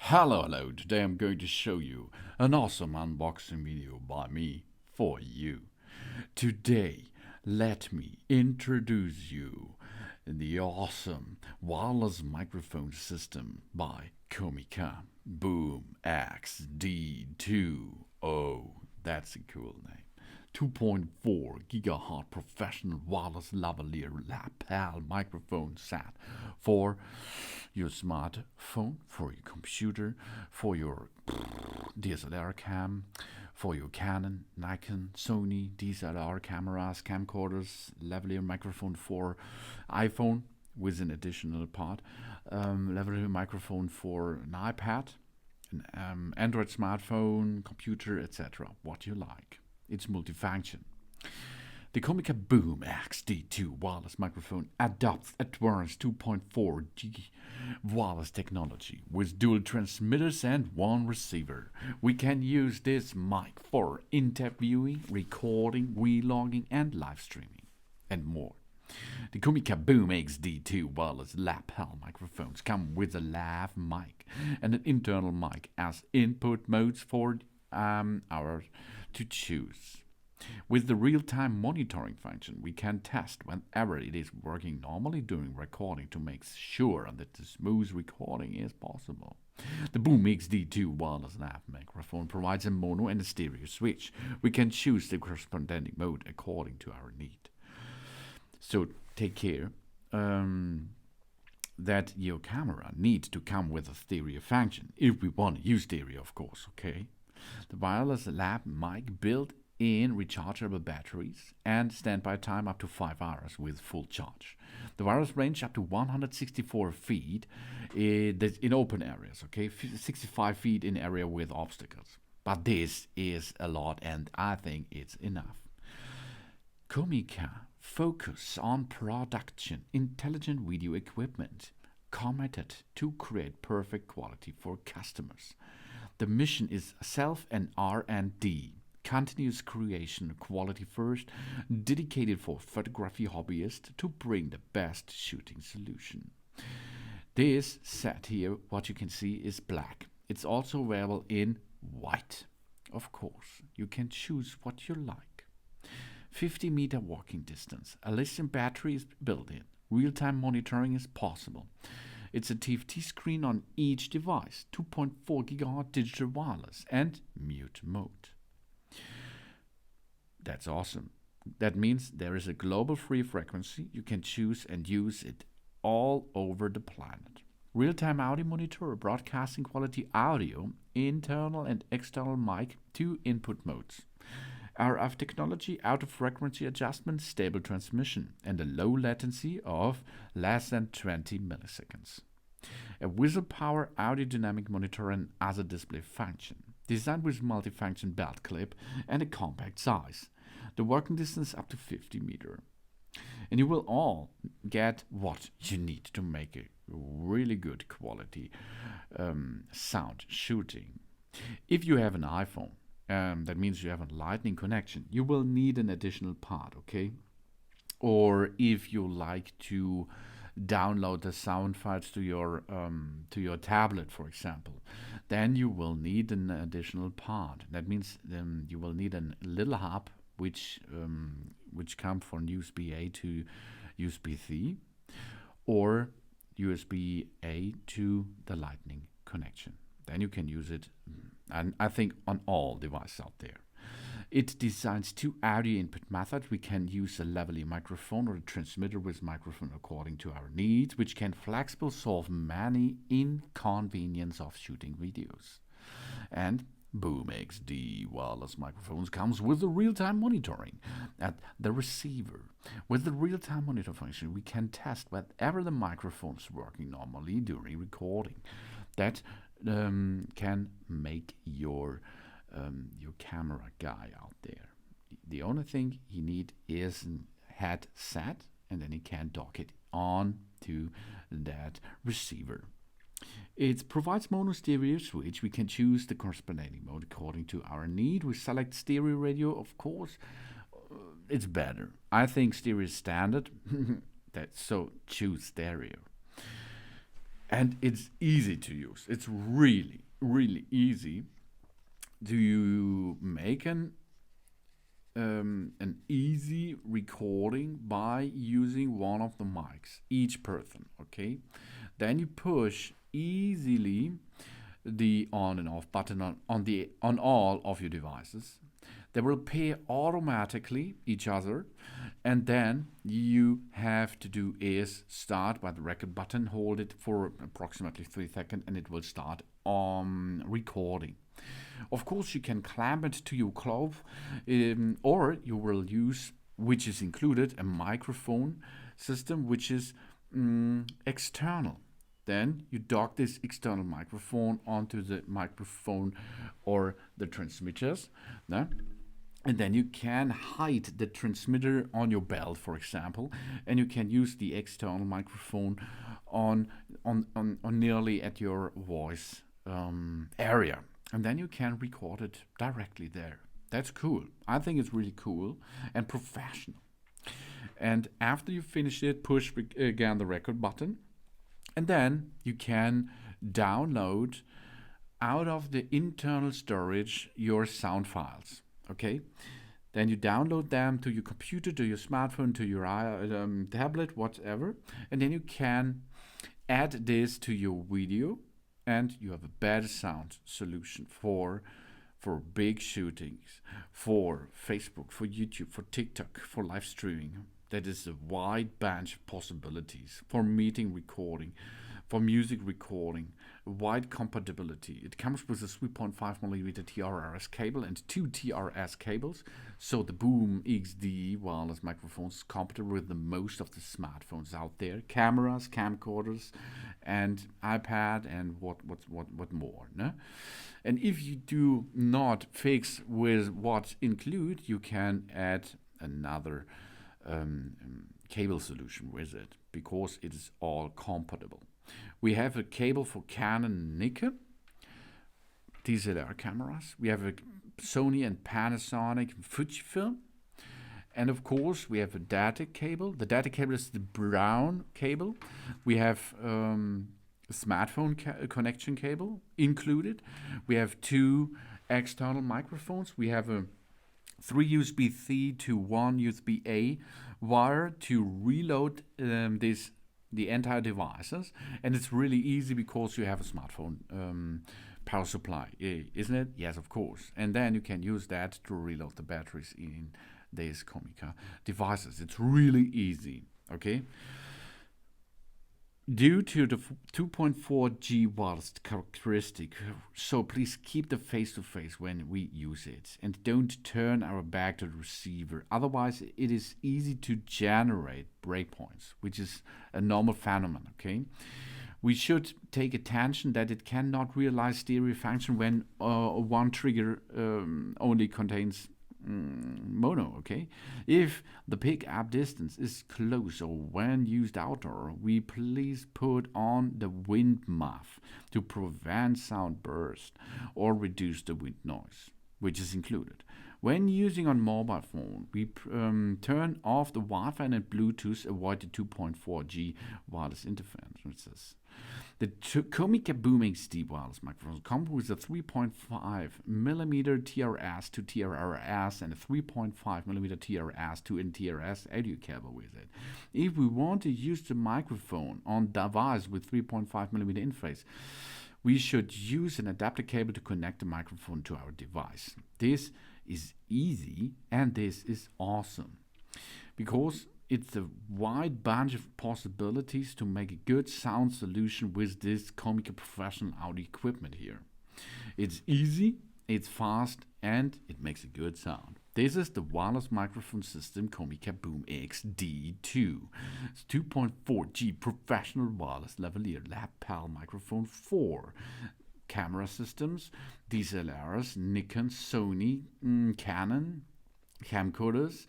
Hello, today I'm going to show you an awesome unboxing video by me for you. Today, let me introduce you the awesome wireless microphone system by Comica BoomX-D2. Oh, that's a cool name. 2.4 gigahertz professional wireless lavalier lapel microphone set for your smartphone, for your computer, for your DSLR cam, for your Canon, Nikon, Sony, DSLR cameras, camcorders, lavalier microphone for iPhone with an additional part, lavalier microphone for an iPad, an Android smartphone, computer, etc. What you like. It's multifunction. The Comica BoomX-D2 wireless microphone adopts advanced 2.4G wireless technology with dual transmitters and one receiver. We can use this mic for interviewing, recording, vlogging, and live streaming, and more. The Comica BoomX-D2 wireless lapel microphones come with a lav mic and an internal mic as input modes for our to choose. With the real-time monitoring function, we can test whenever it is working normally during recording to make sure that the smooth recording is possible. The BoomX-D2 wireless lav microphone provides a mono and a stereo switch. We can choose the corresponding mode according to our need. So take care that your camera needs to come with a stereo function, if we want to use stereo, of course, okay? The wireless lav mic built-in rechargeable batteries and standby time up to 5 hours with full charge. The wireless range up to 164 feet in open areas, okay? 65 feet in area with obstacles. But this is a lot and I think it's enough. Comica focus on production, intelligent video equipment, committed to create perfect quality for customers. The mission is self and R&D, continuous creation, quality first, dedicated for photography hobbyists to bring the best shooting solution. This set here, what you can see, is black. It's also available in white. Of course, you can choose what you like. 50-meter walking distance. A lithium battery is built in. Real-time monitoring is possible. It's a TFT screen on each device, 2.4 GHz digital wireless, and mute mode. That's awesome. That means there is a global free frequency. You can choose and use it all over the planet. Real-time audio monitor, broadcasting quality audio, internal and external mic, 2 input modes. RF technology, out-of-frequency adjustment, stable transmission, and a low latency of less than 20 milliseconds. A whistle power audio dynamic monitor and other display function. Designed with multifunction belt clip and a compact size. The working distance up to 50 meters. And you will all get what you need to make a really good quality sound shooting. If you have an iPhone, that means you have a lightning connection, you will need an additional part, okay? Or if you like to download the sound files to your tablet, for example, then you will need an additional part. That means you will need a little hub which comes from USB-A to USB-C or USB-A to the lightning connection. Then you can use it, and I think on all devices out there. It designs 2 audio input methods. We can use a lavalier microphone or a transmitter with microphone according to our needs, which can flexibly solve many inconveniences of shooting videos. And BoomX-D wireless microphones comes with the real-time monitoring at the receiver. With the real-time monitor function, we can test whether the microphone is working normally during recording. That can make your camera guy out there. The only thing you need is a headset, and then you can dock it on to that receiver. It provides mono stereo switch. We can choose the corresponding mode according to our need. We select stereo radio, of course. It's better. I think stereo is standard. So choose stereo. and it's easy to use. It's really, really easy to make an easy recording by using one of the mics, each person, okay? Then you push easily the on and off button on all of your devices. They will pair automatically each other, and then you have to do is start by the record button, hold it for approximately 3 seconds, and it will start recording. Of course, you can clamp it to your cloth, or you will use, which is included, a microphone system which is external. Then you dock this external microphone onto the microphone or the transmitters. And then you can hide the transmitter on your belt, for example, and you can use the external microphone on nearly at your voice area. And then you can record it directly there. That's cool. I think it's really cool and professional. And after you finish it, push again the record button. And then you can download out of the internal storage your sound files. Okay? Then you download them to your computer, to your smartphone, to your tablet, whatever. And then you can add this to your video, and you have a better sound solution for big shootings, for Facebook, for YouTube, for TikTok, for live streaming. That is a wide bunch of possibilities for meeting recording, for music recording, wide compatibility. It comes with a 3.5mm TRS cable and 2 TRS cables, so the BoomX-D wireless microphone is compatible with the most of the smartphones out there, cameras, camcorders, and iPad, and what more. No? And if you do not fix with what's included, you can add another cable solution with it, because it is all compatible. We have a cable for Canon and Nikon DSLR cameras. We have a Sony and Panasonic and Fujifilm. And of course, we have a data cable. The data cable is the brown cable. We have a smartphone connection cable included. We have 2 external microphones. We have a 3 USB-C to 1 USB-A wire to reload the entire devices, and it's really easy because you have a smartphone power supply, isn't it? Yes, of course. And then you can use that to reload the batteries in these Comica devices. It's really easy, okay? Due to the 2.4G wireless characteristic, so please keep the face-to-face when we use it, and don't turn our back to the receiver. Otherwise, it is easy to generate breakpoints, which is a normal phenomenon, okay? We should take attention that it cannot realize stereo function when one trigger only contains mono, okay? If the pickup distance is close or when used outdoor, we please put on the wind muff to prevent sound burst or reduce the wind noise, which is included. When using on mobile phone, we turn off the Wi-Fi and Bluetooth, avoid the 2.4G wireless interferences. The Comica BoomX-D wireless microphone comes with a 3.5mm TRS to TRS and a 3.5mm TRS to TRS audio cable with it. If we want to use the microphone on device with 3.5mm interface, we should use an adapter cable to connect the microphone to our device. This is easy and this is awesome, because it's a wide bunch of possibilities to make a good sound solution with this Comica professional audio equipment here. It's easy, it's fast, and it makes a good sound. This is the wireless microphone system Comica BoomX-D2. It's 2.4G professional wireless lavalier lapel microphone for camera systems, DSLRs, Nikon, Sony, Canon, camcorders,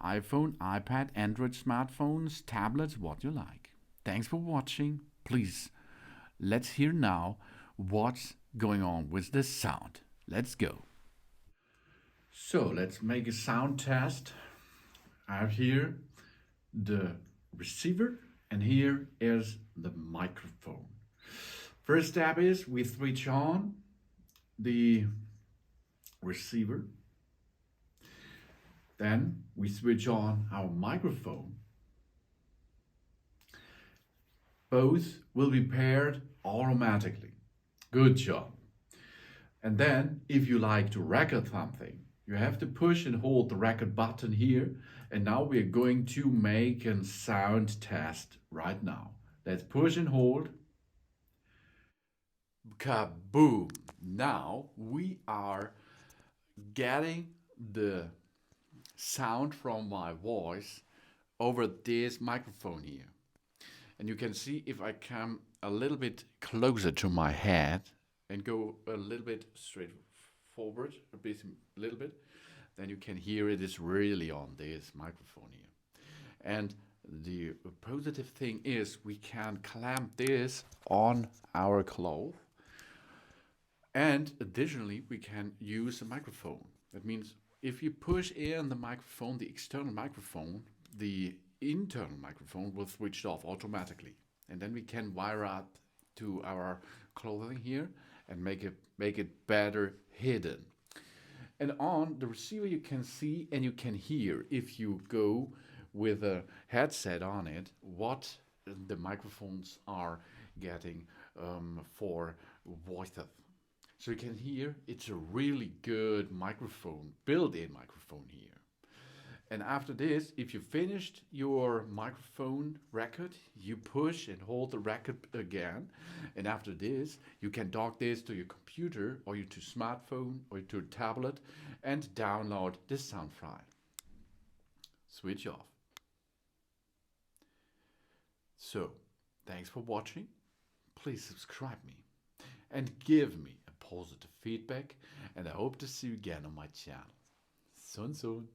iPhone, iPad, Android smartphones, tablets, what you like. Thanks for watching. Please, let's hear now what's going on with the sound. Let's go. So let's make a sound test. I have here the receiver and here is the microphone. First step is we switch on the receiver. Then we switch on our microphone. Both will be paired automatically. Good job. And then, if you like to record something, you have to push and hold the record button here. And now we're going to make a sound test right now. Let's push and hold. Kaboom! Now we are getting the sound from my voice over this microphone here. And you can see if I come a little bit closer to my head and go a little bit straight forward, a little bit, then you can hear it is really on this microphone here. And the positive thing is we can clamp this on our cloth. And additionally, we can use a microphone. That means if you push in the microphone, the external microphone, the internal microphone will switch off automatically. And then we can wire up to our clothing here and make it better hidden. And on the receiver you can see and you can hear, if you go with a headset on it, what the microphones are getting for voices. So you can hear it's a really good microphone, built-in microphone here. And after this, if you finished your microphone record, you push and hold the record again. And after this, you can dock this to your computer or to smartphone or to a tablet and download the sound file. Switch off. So, thanks for watching. Please subscribe me and give me a positive feedback. And I hope to see you again on my channel. Soon.